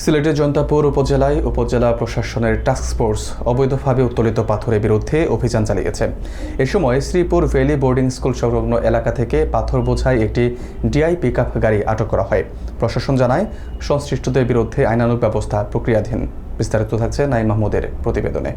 সিলেটের জৈন্তাপুর উপজেলায় উপজেলা প্রশাসনের টাস্কফোর্স অবৈধভাবে উত্তোলিত পাথরের বিরুদ্ধে অভিযান চালিয়েছে। এ সময় শ্রীপুর ভ্যালি বোর্ডিং স্কুল সংলগ্ন এলাকা থেকে পাথর বোঝাই একটি ডিআই পিকআপ গাড়ি আটক করা হয়। প্রশাসন জানায়, সংশ্লিষ্টদের বিরুদ্ধে আইনানুগ ব্যবস্থা প্রক্রিয়াধীন। বিস্তারিত থাকছে নাঈম মাহমুদের প্রতিবেদনে।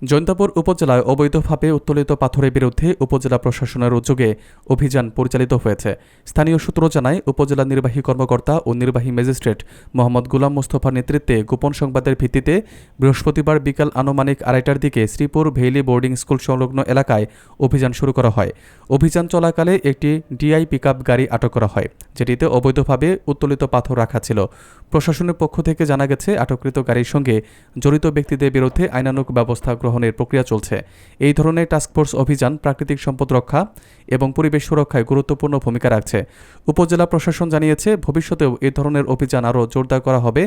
জৈন্তাপুর উপজেলায় অবৈধভাবে উত্তোলিত পাথরের বিরুদ্ধে উপজেলা প্রশাসনের উদ্যোগে অভিযান পরিচালিত হয়েছে। স্থানীয় সূত্র জানায়, উপজেলা নির্বাহী কর্মকর্তা ও নির্বাহী ম্যাজিস্ট্রেট মোহাম্মদ গোলাম মোস্তফার নেতৃত্বে গোপন সংবাদের ভিত্তিতে বৃহস্পতিবার বিকাল আনুমানিক 2:30টার দিকে শ্রীপুর ভেইলি বোর্ডিং স্কুল সংলগ্ন এলাকায় অভিযান শুরু করা হয়। অভিযান চলাকালে একটি ডিআই পিকআপ গাড়ি আটক করা হয়, যেটিতে অবৈধভাবে উত্তোলিত পাথর রাখা ছিল। প্রশাসনের পক্ষ থেকে জানা গেছে, আটককৃত গাড়ির সঙ্গে জড়িত ব্যক্তিদের বিরুদ্ধে আইনানুগ ব্যবস্থা গ্রহণের প্রক্রিয়া চলছে। এই ধরনের টাস্কফোর্স অভিযান প্রাকৃতিক সম্পদ রক্ষা এবং পরিবেশ সুরক্ষায় গুরুত্বপূর্ণ ভূমিকা রাখছে। উপজেলা প্রশাসন জানিয়েছে, ভবিষ্যতেও এই ধরনের অভিযান আরও জোরদার করা হবে,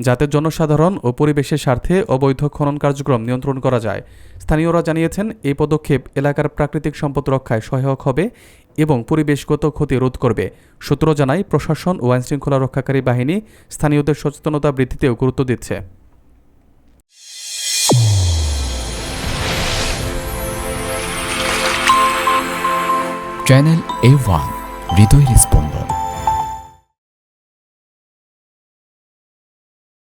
যাতে জনসাধারণ ও পরিবেশের স্বার্থে অবৈধ খনন কার্যক্রম নিয়ন্ত্রণ করা যায়। স্থানীয়রা জানিয়েছেন, এই পদক্ষেপ এলাকার প্রাকৃতিক সম্পদ রক্ষায় সহায়ক হবে এবং পরিবেশগত ক্ষতি রোধ করবে। সূত্র জানায়, প্রশাসন ও আইনশৃঙ্খলা রক্ষাকারী বাহিনী স্থানীয়দের সচেতনতা বৃদ্ধিতেও গুরুত্ব দিচ্ছে। চ্যানেল A1 হৃদয়ের